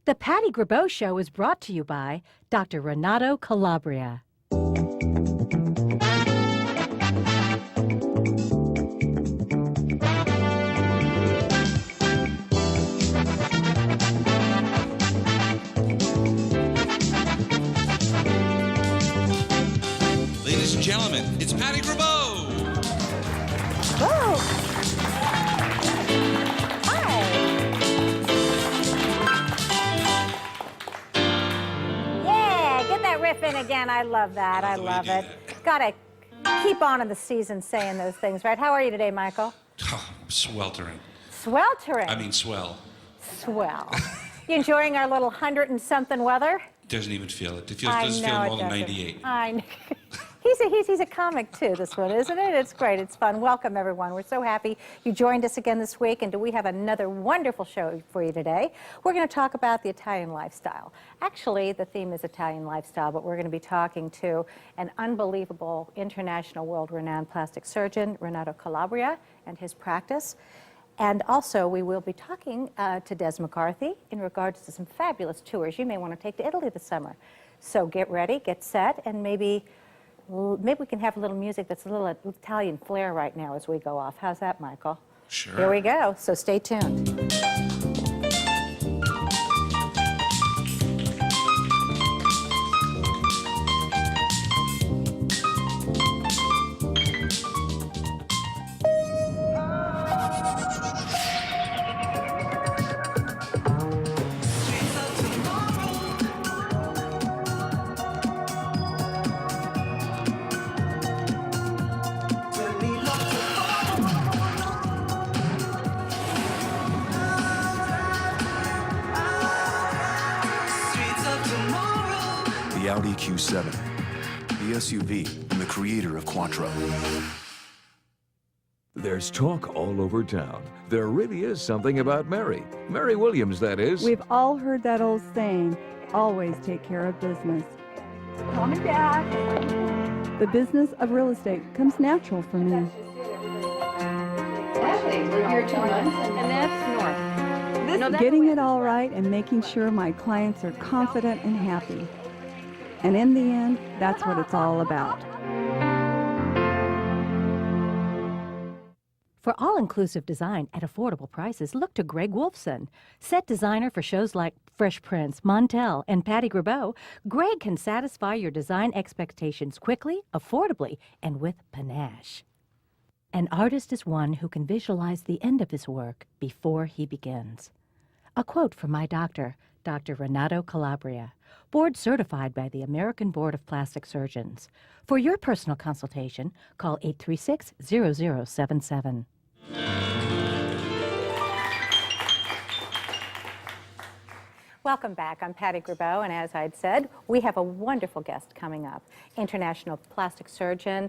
The Patty Grabeau Show is brought to you by Dr. Renato Calabria. Ladies and gentlemen, it's Patty Grabeau. Whoa! Riff in again. I love that. I love it. Gotta keep on in the season saying those things, right? How are you today, Michael? Oh, sweltering. Sweltering? I mean swell. Swell. You enjoying our little 100-and-something weather? Doesn't even feel it. It doesn't feel more than 98. I know. He's a comic, too, this one, isn't it? It's great. It's fun. Welcome, everyone. We're so happy you joined us again this week, and we have another wonderful show for you today. We're going to talk about the Italian lifestyle. Actually, the theme is Italian lifestyle, but we're going to be talking to an unbelievable international world-renowned plastic surgeon, Renato Calabria, and his practice. And also, we will be talking to Des McCarthy in regards to some fabulous tours you may want to take to Italy this summer. So get ready, get set, and maybe we can have a little music that's a little Italian flair right now as we go off. How's that, Michael? Sure. Here we go. So stay tuned. The Audi Q7, the SUV and the creator of Quattro. There's talk all over town. There really is something about Mary. Mary Williams, that is. We've all heard that old saying, always take care of business. Call me back. The business of real estate comes natural for me. Actually, we're here 2 months, and that's north. Getting it all right and making sure my clients are confident and happy. And in the end, that's what it's all about. For all-inclusive design at affordable prices, look to Greg Wolfson. Set designer for shows like Fresh Prince, Montel, and Patty Grabeau, Greg can satisfy your design expectations quickly, affordably, and with panache. An artist is one who can visualize the end of his work before he begins. A quote from my doctor, Dr. Renato Calabria, board certified by the American Board of Plastic Surgeons. For your personal consultation, call 836-0077. Welcome back. I'm Patty Grabeau, and as I'd said, we have a wonderful guest coming up. International plastic surgeon,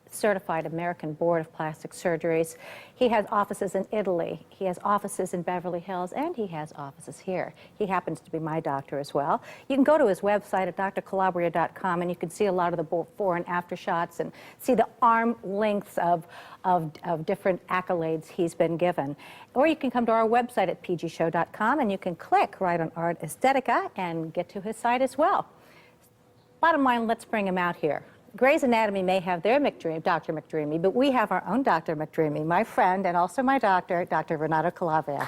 certified American Board of Plastic Surgeries. He has offices in Italy, he has offices in Beverly Hills, and he has offices here. He happens to be my doctor as well. You can go to his website at drcalabria.com, and you can see a lot of the before and after shots and see the arm lengths of different accolades he's been given. Or you can come to our website at pgshow.com, and you can click right on Art Aesthetica and get to his site as well. Bottom line, let's bring him out here. Grey's Anatomy may have their Dr. McDreamy, but we have our own Dr. McDreamy, my friend and also my doctor, Dr. Renato Calabria.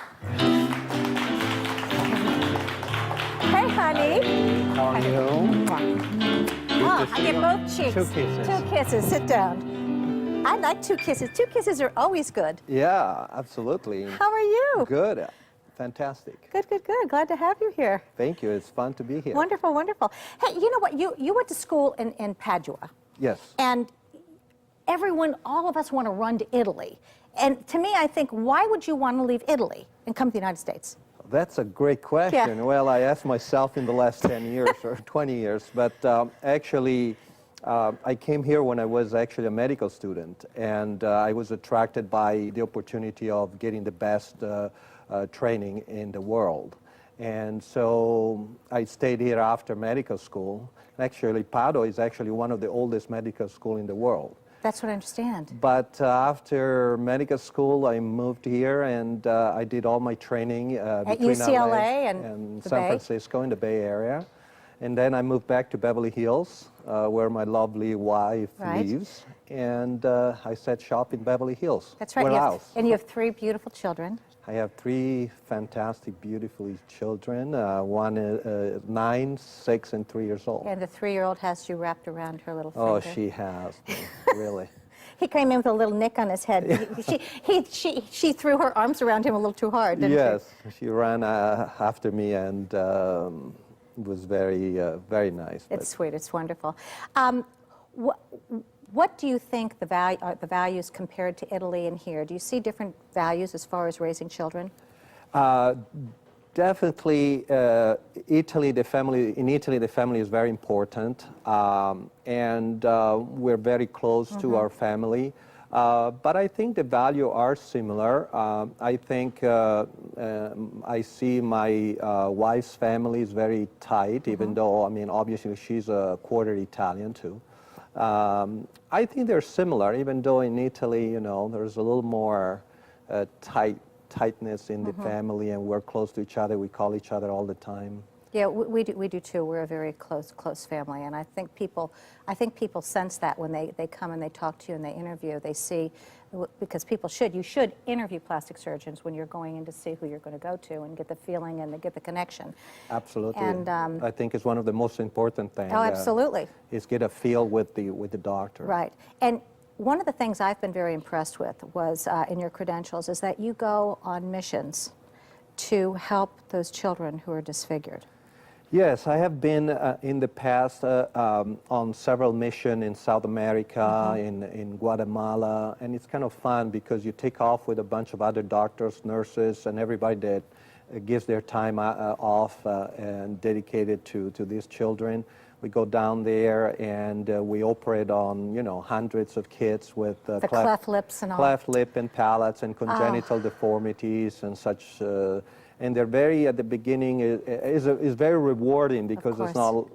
Hey, honey. How are you? Oh, I get both cheeks. 2 kisses. 2 kisses. Sit down. I like 2 kisses. 2 kisses are always good. Yeah, absolutely. How are you? Good. Fantastic. Good, good, good. Glad to have you here. Thank you. It's fun to be here. Wonderful, wonderful. Hey, you know what? You went to school in Padua. Yes. And all of us want to run to Italy. And to me, I think, why would you want to leave Italy and come to the United States? That's a great question. Yeah. Well, I asked myself in the last 10 years or 20 years, but actually, I came here when I was actually a medical student, and I was attracted by the opportunity of getting the best training in the world. And so I stayed here after medical school. Actually, Padua is actually one of the oldest medical schools in the world. That's what I understand. But after medical school, I moved here, and I did all my training between UCLA LA and the San Bay? Francisco in the Bay Area. And then I moved back to Beverly Hills, where my lovely wife Right. lives. And I set shop in Beverly Hills. That's right. Where else? And you have 3 beautiful children. I have 3 fantastic, beautiful children. One is 9, 6, and 3 years old. And the 3-year-old has you wrapped around her little finger. Oh, she has, really. He came in with a little nick on his head. She threw her arms around him a little too hard, didn't Yes, she ran after me, and it was very nice. she? It's sweet. It's wonderful. What do you think the values compared to Italy and here? Do you see different values as far as raising children? Definitely, in Italy, the family is very important, and we're very close to our family. But I think the values are similar. I think I see my wife's family is very tight, even though, I mean, obviously she's a quarter Italian too. I think they're similar, even though in Italy, you know, there's a little more tightness in the family, and we're close to each other. We call each other all the time. Yeah, we do too. We're a very close family, and I think people sense that when they come and they talk to you and they interview. They see, because you should interview plastic surgeons when you're going in to see who you're going to go to and get the feeling and get the connection. Absolutely. And I think it's one of the most important things. oh, absolutely. Is get a feel with the doctor. Right. And one of the things I've been very impressed with was in your credentials is that you go on missions to help those children who are disfigured. Yes, I have been in the past on several missions in South America, in Guatemala, and it's kind of fun because you take off with a bunch of other doctors, nurses, and everybody that gives their time off and dedicated to these children. We go down there and we operate on, you know, hundreds of kids with The cleft lips and all. cleft lip and palates and congenital deformities and such. And they're very, at the beginning, is very rewarding because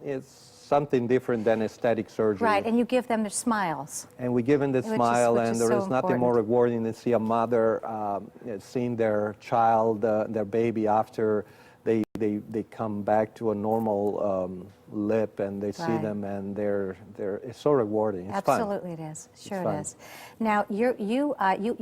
it's something different than aesthetic surgery. Right, and you give them their smiles. And we give them the smile, which and is there so is nothing more important. rewarding than see a mother seeing their child, their baby, after they come back to a normal lip, and they see Right. them, and it's so rewarding. It's fun. Absolutely, it is. Sure, fun. it is. Now, you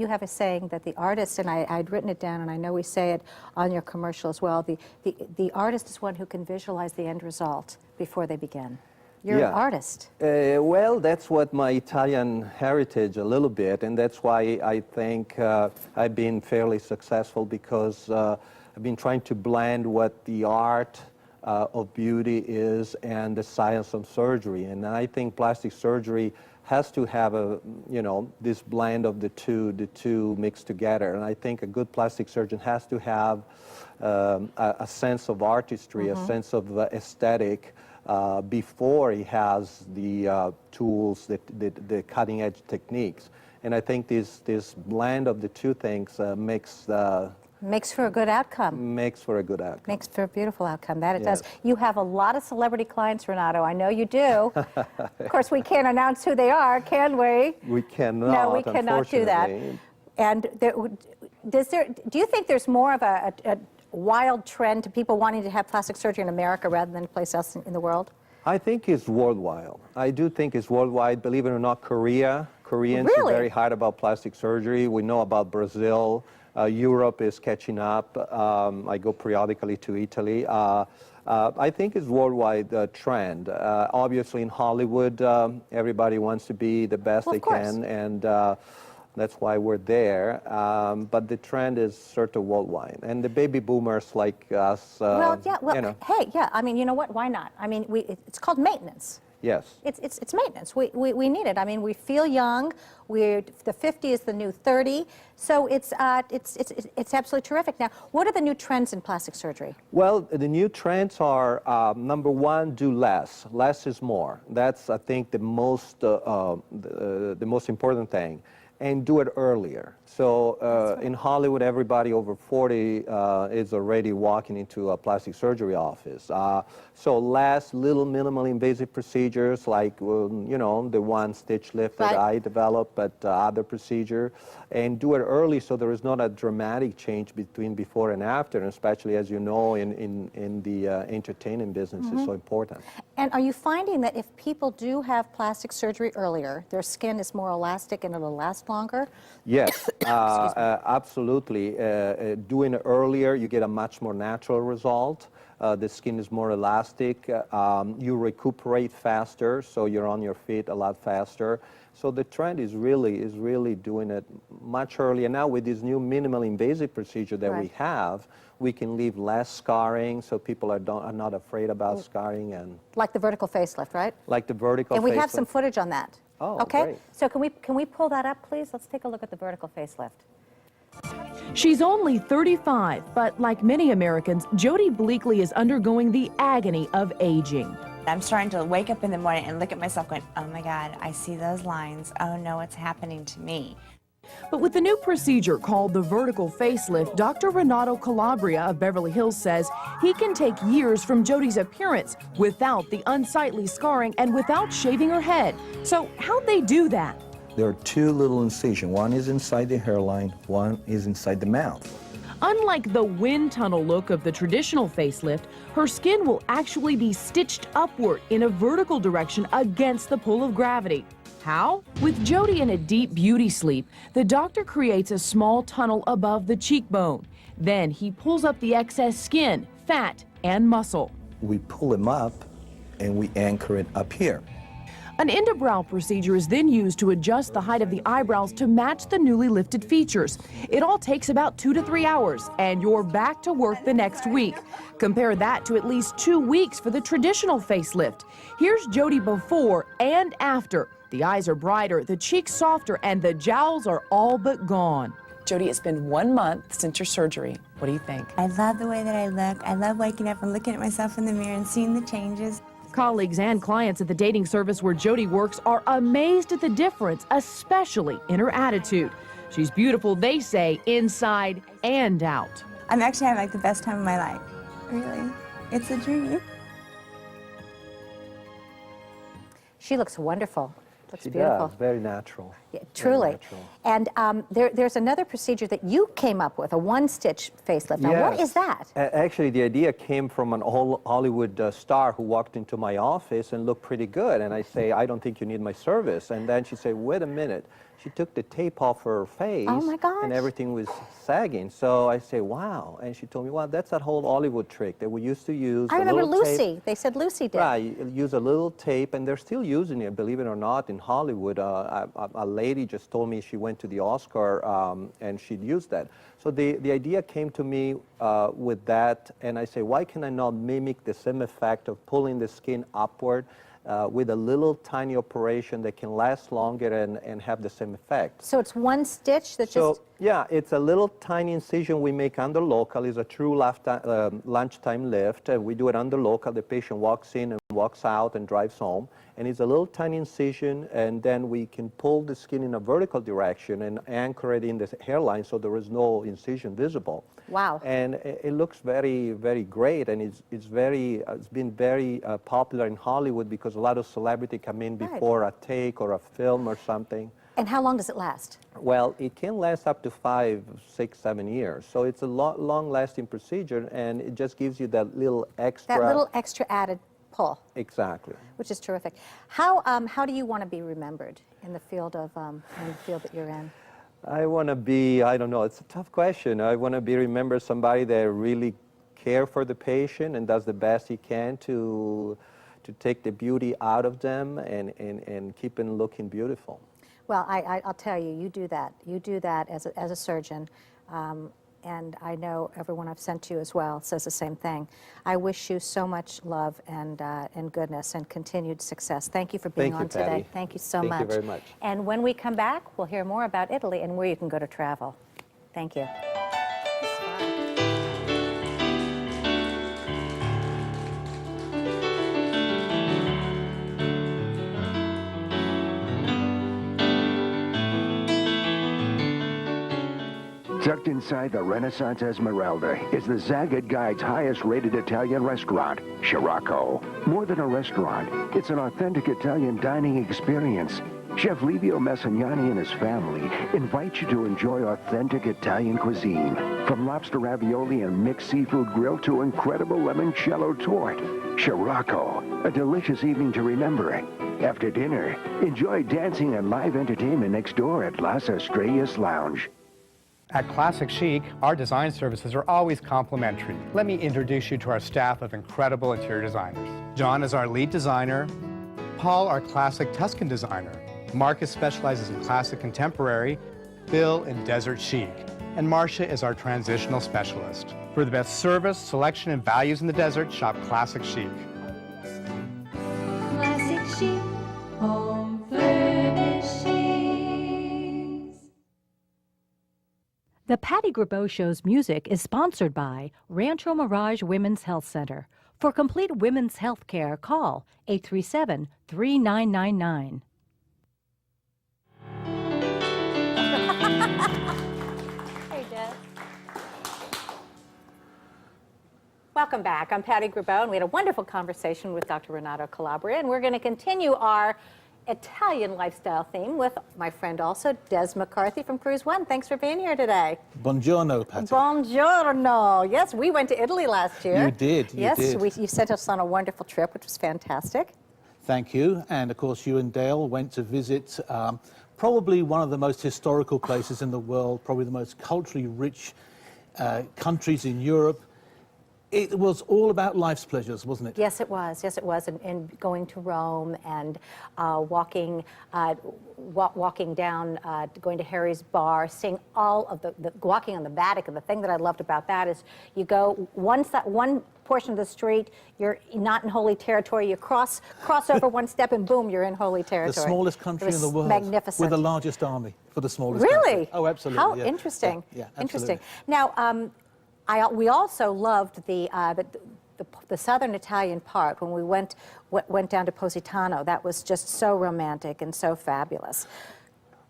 have a saying that the artist, and I'd written it down, and I know we say it on your commercial as well. The artist is one who can visualize the end result before they begin. You're an artist. Well, that's what my Italian heritage a little bit, and that's why I think I've been fairly successful, because I've been trying to blend what the art of beauty is and the science of surgery. And I think plastic surgery has to have this blend of the two mixed together. And I think a good plastic surgeon has to have a sense of artistry, a sense of aesthetic, before he has the tools, the cutting edge techniques. And I think this blend of the two things Makes for a good outcome. makes for a good outcome. Makes for a beautiful outcome. That it does. Yes. You have a lot of celebrity clients, Renato. I know you do. Of course, we can't announce who they are, can we? We cannot, No, we cannot do that. unfortunately. And do you think there's more of a wild trend to people wanting to have plastic surgery in America rather than place else in the world? I think it's worldwide. I do think it's worldwide. Believe it or not, Koreans Really? are very hard about plastic surgery. We know about Brazil. Europe is catching up. I go periodically to Italy. I think it's worldwide trend. Obviously, in Hollywood, everybody wants to be the best Well, they of course. can, and that's why we're there. But the trend is sort of worldwide. And the baby boomers like us, Hey, yeah. I mean, you know what? Why not? I mean, it's called maintenance. yes. It's maintenance. We need it. I mean, we feel young. The 50 is the new 30. So it's absolutely terrific. Now, what are the new trends in plastic surgery? Well, the new trends are, number one, do less. Less is more. That's, I think, the most important thing. And do it earlier. So in Hollywood, everybody over 40 is already walking into a plastic surgery office. So last little minimally invasive procedures like, you know, the one stitch lift that I developed, but other procedure, and do it early so there is not a dramatic change between before and after, and especially as you know in the entertainment business is so important. And are you finding that if people do have plastic surgery earlier, their skin is more elastic and it'll last longer? Yes, absolutely. Doing it earlier, you get a much more natural result. The skin is more elastic. You recuperate faster, so you're on your feet a lot faster. So the trend is really doing it much earlier. Now with this new minimal invasive procedure that we have, we can leave less scarring, so people are not afraid about scarring. And like the vertical facelift, right? Like the vertical facelift. And we have some footage on that. Oh, okay. Great. So can we pull that up, please? Let's take a look at the vertical facelift. She's only 35, but like many Americans, Jody Bleakley is undergoing the agony of aging. I'm starting to wake up in the morning and look at myself going, oh my God, I see those lines. Oh no, it's happening to me. But with the new procedure called the vertical facelift, Dr. Renato Calabria of Beverly Hills says he can take years from Jody's appearance without the unsightly scarring and without shaving her head. So how'd they do that? There are two little incisions. One is inside the hairline, one is inside the mouth. Unlike the wind tunnel look of the traditional facelift, her skin will actually be stitched upward in a vertical direction against the pull of gravity. How? With Jody in a deep beauty sleep, the doctor creates a small tunnel above the cheekbone. Then he pulls up the excess skin, fat, and muscle. We pull them up and we anchor it up here. An endobrow procedure is then used to adjust the height of the eyebrows to match the newly lifted features. It all takes about 2 to 3 hours, and you're back to work the next week. Compare that to at least 2 weeks for the traditional facelift. Here's Jody before and after. The eyes are brighter, the cheeks softer, and the jowls are all but gone. Jody, it's been 1 month since your surgery. What do you think? I love the way that I look. I love waking up and looking at myself in the mirror and seeing the changes. Colleagues and clients at the dating service where Jody works are amazed at the difference, especially in her attitude. She's beautiful, they say, inside and out. I'm actually having like the best time of my life. Really. It's a dream. She looks wonderful. Looks She beautiful. does, very natural. Yeah, truly. Natural. And there's another procedure that you came up with, a one-stitch facelift. Now, what is that? Actually, the idea came from an old Hollywood star who walked into my office and looked pretty good. And I say, I don't think you need my service. And then she said, wait a minute. She took the tape off her face, oh my gosh, and everything was sagging. So I say, wow. And she told me, well, that's that whole Hollywood trick that we used to use. I remember Lucy. They said Lucy did. Right, use a little tape, and they're still using it, believe it or not, in Hollywood. A lady just told me she went to the Oscar and she'd used that. So the idea came to me with that, and I say, why can I not mimic the same effect of pulling the skin upward with a little tiny operation that can last longer and have the same effect? So it's one stitch that just... Yeah, it's a little tiny incision we make under local. It's a true lunchtime lift. We do it under local. The patient walks in and walks out and drives home. And it's a little tiny incision, and then we can pull the skin in a vertical direction and anchor it in the hairline so there is no incision visible. Wow. And it looks very, very great, and it's been very popular in Hollywood because a lot of celebrities come in before a take or a film or something. And how long does it last? Well, it can last up to 5, 6, 7 years. So it's a long-lasting procedure, and it just gives you that little extra... That little extra added pull. Exactly. Which is terrific. How do you want to be remembered in the field of in the field that you're in? I want to be, I don't know, it's a tough question. I want to be remembered somebody that really care for the patient and does the best he can to take the beauty out of them and keep them looking beautiful. Well, I'll tell you, you do that. You do that as a surgeon. And I know everyone I've sent to you as well says the same thing. I wish you so much love and goodness and continued success. Thank you for being on today. Patty. Thank you so much. Thank you very much. And when we come back, we'll hear more about Italy and where you can go to travel. Thank you. Tucked inside the Renaissance Esmeralda is the Zagat Guide's highest-rated Italian restaurant, Scirocco. More than a restaurant, it's an authentic Italian dining experience. Chef Livio Messignani and his family invite you to enjoy authentic Italian cuisine, from lobster ravioli and mixed seafood grill to incredible limoncello torte. Scirocco, a delicious evening to remember. After dinner, enjoy dancing and live entertainment next door at Las Estrellas Lounge. At Classic Chic, our design services are always complimentary. Let me introduce you to our staff of incredible interior designers. John is our lead designer, Paul, our classic Tuscan designer, Marcus specializes in classic contemporary, Bill in desert chic, and Marcia is our transitional specialist. For the best service, selection, and values in the desert, shop Classic Chic. Classic Chic Home Furnishings. The Patty Grabeau Show's music is sponsored by Rancho Mirage Women's Health Center. For complete women's health care, call 837-3999. Hey, Des. Welcome back. I'm Patty Grabeau, and we had a wonderful conversation with Dr. Renato Calabria, and we're going to continue our Italian lifestyle theme with my friend also, Des McCarthy from Cruise One. Thanks for being here today. Buongiorno, Patty. Buongiorno. Yes, we went to Italy last year. You did, you did. You sent us on a wonderful trip, which was fantastic. Thank you. And of course, you and Dale went to visit probably one of the most historical places in the world, probably the most culturally rich countries in Europe. It was all about life's pleasures, wasn't it? Yes, it was. Yes, it was. And going to Rome and walking down, going to Harry's bar, seeing all of walking on the Vatican. The thing that I loved about that is you go one portion of the street, you're not in holy territory. You cross over one step, and boom, you're in holy territory. The smallest country in the world. Magnificent. With the largest army for the smallest country. Really? Oh, absolutely. How yeah. interesting. Yeah, interesting. Now, we also loved the southern Italian part when we went down to Positano. That was just so romantic and so fabulous.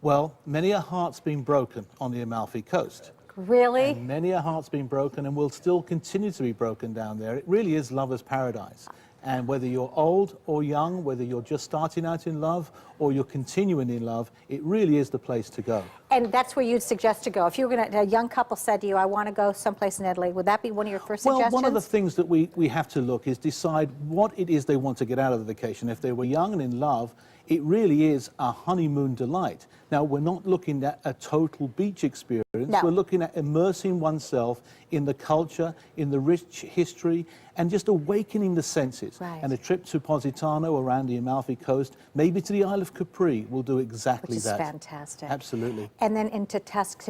Well, many a heart's been broken on the Amalfi Coast. Really? And many a heart's been broken and will still continue to be broken down there. It really is lover's paradise. And whether you're old or young, whether you're just starting out in love or you're continuing in love, it really is the place to go. And that's where you'd suggest to go. If you were a young couple said to you, I want to go someplace in Italy, would that be one of your first suggestions? Well, one of the things that we have to look is decide what it is they want to get out of the vacation. If they were young and in love, it really is a honeymoon delight. Now, we're not looking at a total beach experience. No. We're looking at immersing oneself in the culture, in the rich history, and just awakening the senses. Right. And a trip to Positano around the Amalfi Coast, maybe to the Isle of Capri, will do exactly that. Which is fantastic. Absolutely. And then to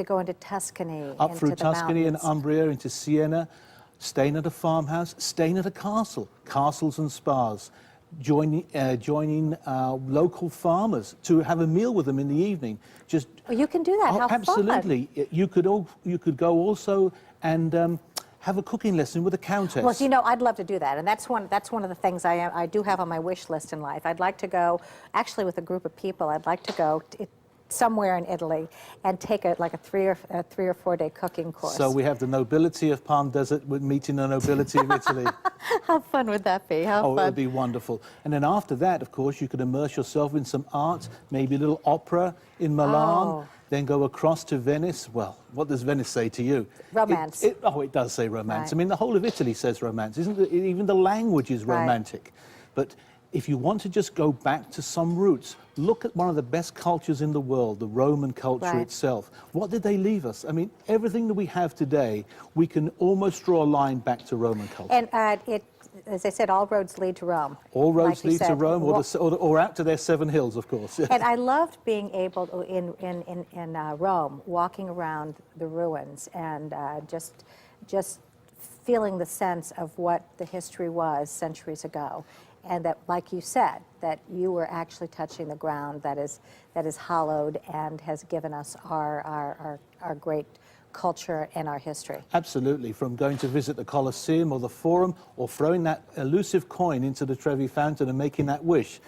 go into Tuscany. Up through Tuscany and mountains. Umbria into Siena, staying at a farmhouse, staying at a castle, castles and spas, joining local farmers to have a meal with them in the evening. Just you can do that. How absolutely. fun. You could go also and have a cooking lesson with a countess. Well, you know, I'd love to do that, and that's one of the things I do have on my wish list in life. I'd like to go, actually, with a group of people. I'd like to go somewhere in Italy and take a 3 or 4 day cooking course. So we have the nobility of Palm Desert with meeting the nobility of Italy. How fun would that be? How fun. It would be wonderful. And then after that, of course, you could immerse yourself in some art, maybe a little opera in Milan, then go across to Venice. Well, what does Venice say to you? Romance. It does say romance. Right. I mean, the whole of Italy says romance. Isn't it? Even the language is romantic. Right. But if you want to just go back to some roots, look at one of the best cultures in the world, the Roman culture itself. What did they leave us? I mean, everything that we have today, we can almost draw a line back to Roman culture. And as I said, all roads lead to Rome. All roads lead to Rome, or out to their 7 hills, of course. And I loved being able to, in Rome, walking around the ruins and just feeling the sense of what the history was centuries ago. And that, like you said, that you were actually touching the ground that is hallowed and has given us our great culture and our history. Absolutely, from going to visit the Colosseum or the Forum, or throwing that elusive coin into the Trevi Fountain and making that wish.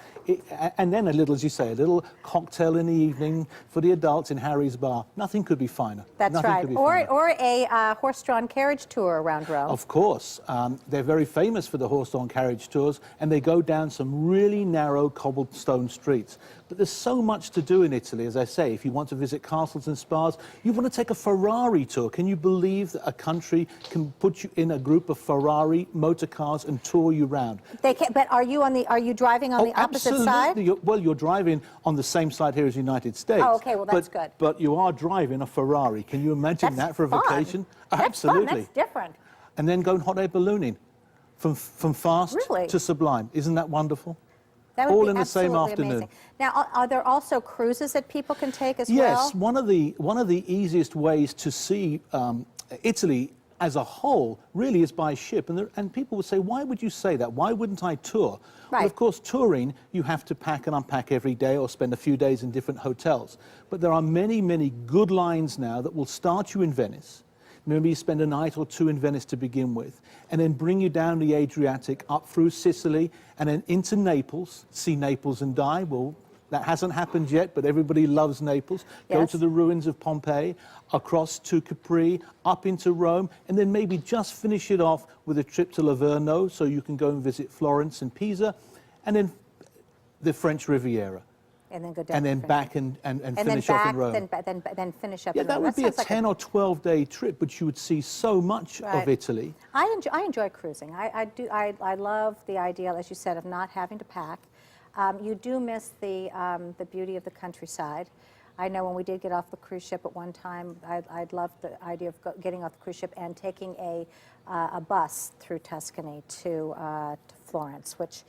And then a little, as you say, a little cocktail in the evening for the adults in Harry's Bar. Nothing could be finer. That's Nothing right. could be finer. Or a horse-drawn carriage tour around Rome. Of course. They're very famous for the horse-drawn carriage tours, and they go down some really narrow cobblestone streets. But there's so much to do in Italy, as I say. If you want to visit castles and spas, you want to take a Ferrari tour. Can you believe that a country can put you in a group of Ferrari motor cars and tour you around? They can, but are you driving on the opposite side? Well, you're driving on the same side here as the United States. Oh, okay, well, that's good. But you are driving a Ferrari. Can you imagine that for a vacation? That's Absolutely. fun. That's different. And then going hot air ballooning from fast Really? to Sublime. Isn't that wonderful? That would All be in the same absolutely afternoon. amazing. Now, are there also cruises that people can take as well? Yes, one of the easiest ways to see Italy as a whole really is by ship. And people would say, why would you say that? Why wouldn't I tour? Right. Well, of course, touring, you have to pack and unpack every day or spend a few days in different hotels. But there are many, many good lines now that will start you in Venice. Maybe you spend a night or two in Venice to begin with, and then bring you down the Adriatic, up through Sicily, and then into Naples. See Naples and die. Well, that hasn't happened yet, but everybody loves Naples. Go Yes. to the ruins of Pompeii, across to Capri, up into Rome, and then maybe just finish it off with a trip to Livorno, so you can go and visit Florence and Pisa, and then the French Riviera. And then go down. And then to back and finish then off back, in Rome. then finish up Yeah, in that Rome. would be a sounds like 10 or 12-day trip, but you would see so much of Right. Italy. I enjoy cruising. I love the idea, as you said, of not having to pack. You do miss the beauty of the countryside. I know when we did get off the cruise ship at one time, I'd love the idea of getting off the cruise ship and taking a bus through Tuscany to Florence, which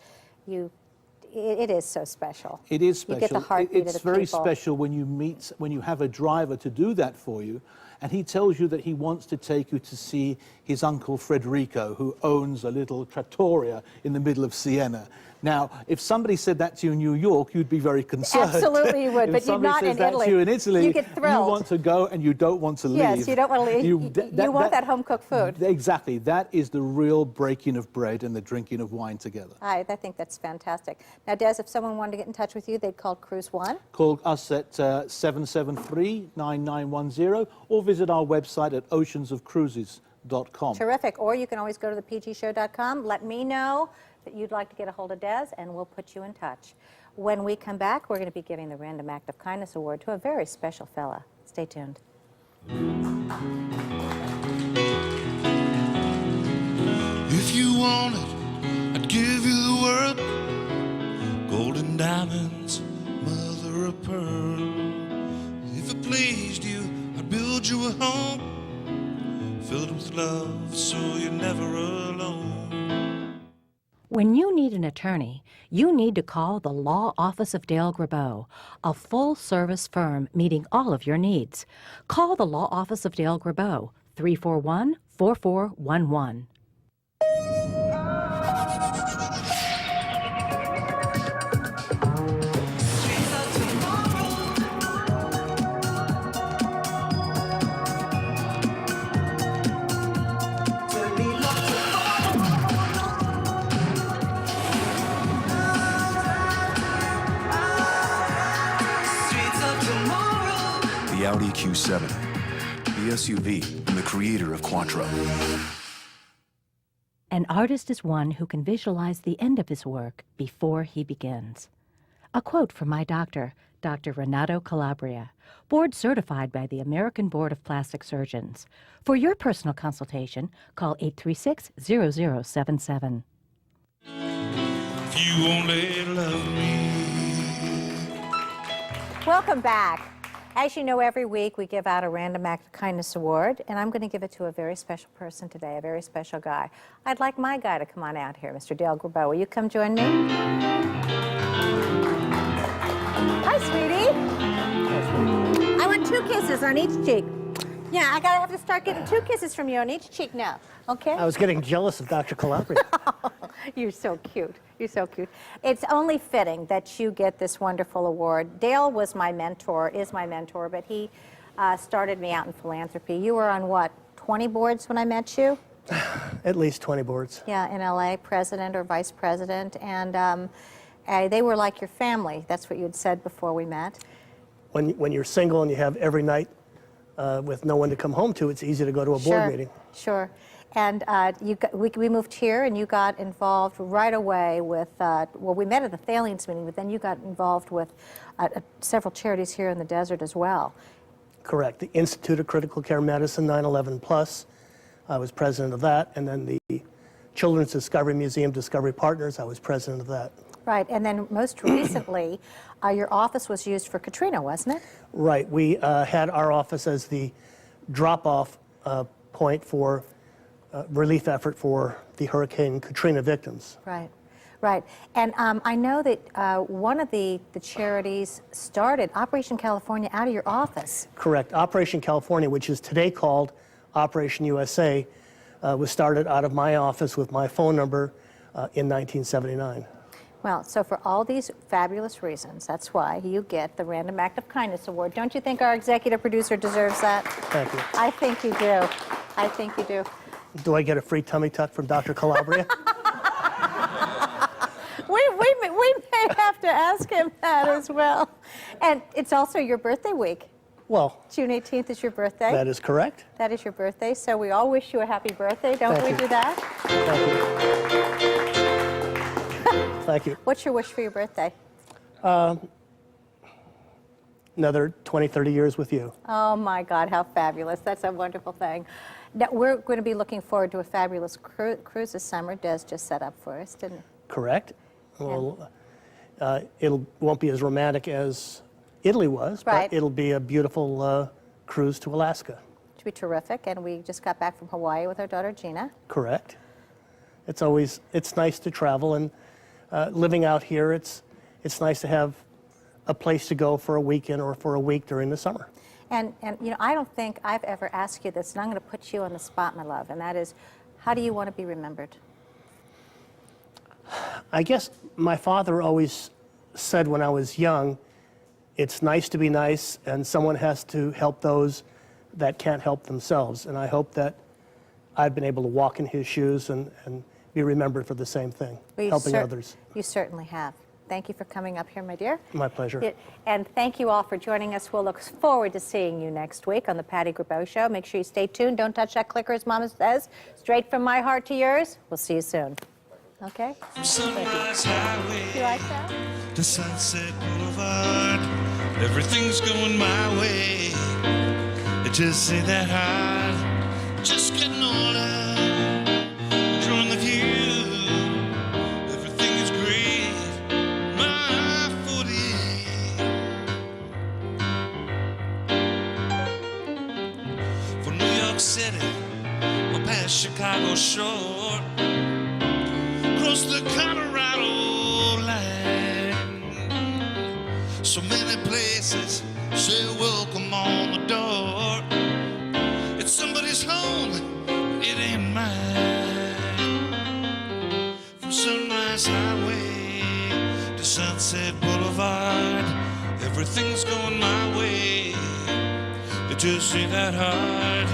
it is so special. It is special. You get the heartbeat It's of the very people. special when you have a driver to do that for you, and he tells you that he wants to take you to see his uncle Federico, who owns a little trattoria in the middle of Siena. Now, if somebody said that to you in New York, you'd be very concerned. Absolutely you would, If but you're somebody not says in that Italy. to you in Italy, You get thrilled. want to go and you don't want to leave. Yes, you don't want to leave. You want that home-cooked food. Exactly. That is the real breaking of bread and the drinking of wine together. I think that's fantastic. Now, Des, if someone wanted to get in touch with you, they'd call Cruise One. Call us at 773-9910 or visit our website at oceansofcruises.com. Terrific. Or you can always go to thepgshow.com. Let me know that you'd like to get a hold of Des, and we'll put you in touch. When we come back, we're going to be giving the Random Act of Kindness Award to a very special fella. Stay tuned. If you want it, I'd give you the world. Golden diamonds, mother of pearl. If it pleased you, I'd build you a home filled with love so you're never alone. When you need an attorney, you need to call the Law Office of Dale Grabeau, a full-service firm meeting all of your needs. Call the Law Office of Dale Grabeau, 341-4411. The Audi Q7, the SUV and the creator of Quattro. An artist is one who can visualize the end of his work before he begins. A quote from my doctor, Dr. Renato Calabria, board certified by the American Board of Plastic Surgeons. For your personal consultation, call 836-0077. If you only love me. Welcome back. As you know, every week we give out a Random Act of Kindness Award, and I'm going to give it to a very special person today, a very special guy. I'd like my guy to come on out here, Mr. Dale Grabeau. Will you come join me? Hi, sweetie. I want 2 kisses on each cheek. Yeah, I gotta have to start getting 2 kisses from you on each cheek now, okay? I was getting jealous of Dr. Calabria. You're so cute. You're so cute. It's only fitting that you get this wonderful award. Dale was my mentor, is my mentor, but he started me out in philanthropy. You were on what, 20 boards when I met you? At least 20 boards. Yeah, in LA, president or vice president, and they were like your family. That's what you had said before we met. When you're single and you have every night with no one to come home to, it's easy to go to a board meeting. Sure. And we moved here, and you got involved right away with, well, we met at the Thallians meeting, but then you got involved with several charities here in the desert as well. Correct. The Institute of Critical Care Medicine, 9/11 Plus, I was president of that, and then the Children's Discovery Museum, Discovery Partners, I was president of that. Right, and then most recently, your office was used for Katrina, wasn't it? Right. We had our office as the drop-off point for relief effort for the Hurricane Katrina victims. Right, right. And I know that one of the charities started Operation California out of your office. Correct. Operation California, which is today called Operation USA, was started out of my office with my phone number in 1979. Well, so for all these fabulous reasons, that's why you get the Random Act of Kindness Award. Don't you think our executive producer deserves that? Thank you. I think you do. I think you do. Do I get a free tummy tuck from Dr. Calabria? We may have to ask him that as well. And it's also your birthday week. Well, June 18th is your birthday. that is correct. That is your birthday, so we all wish you a happy birthday. Don't we do that? Thank you. Thank you. What's your wish for your birthday? Another 20, 30 years with you. Oh my God, how fabulous. That's a wonderful thing. Now, we're going to be looking forward to a fabulous cruise this summer. Des just set up for us, didn't it? Correct. Well, it won't be as romantic as Italy was, Right. but it'll be a beautiful cruise to Alaska. It'll be terrific, and we just got back from Hawaii with our daughter Gina. Correct. It's nice to travel, and living out here, it's nice to have a place to go for a weekend or for a week during the summer. And you know, I don't think I've ever asked you this, and I'm going to put you on the spot, my love, and that is, how do you want to be remembered? I guess my father always said when I was young, it's nice to be nice, and someone has to help those that can't help themselves. And I hope that I've been able to walk in his shoes and be remembered for the same thing, Well, helping others. You certainly have. Thank you for coming up here, my dear. My pleasure. And thank you all for joining us. We'll look forward to seeing you next week on the Patty Grabeau Show. Make sure you stay tuned. Don't touch that clicker, as Mama says. Straight from my heart to yours. We'll see you soon. Okay? From Sunrise Highway You like that? to Sunset Boulevard, everything's going my way. It just ain't that hard. Just getting older, enjoying the view. Everything is great. My 48. From New York City, or past Chicago shore, across the Colorado line. So many places say welcome on the door. It's somebody's home, it ain't mine. From Sunrise Highway to Sunset Boulevard, everything's going my way. It just ain't that hard.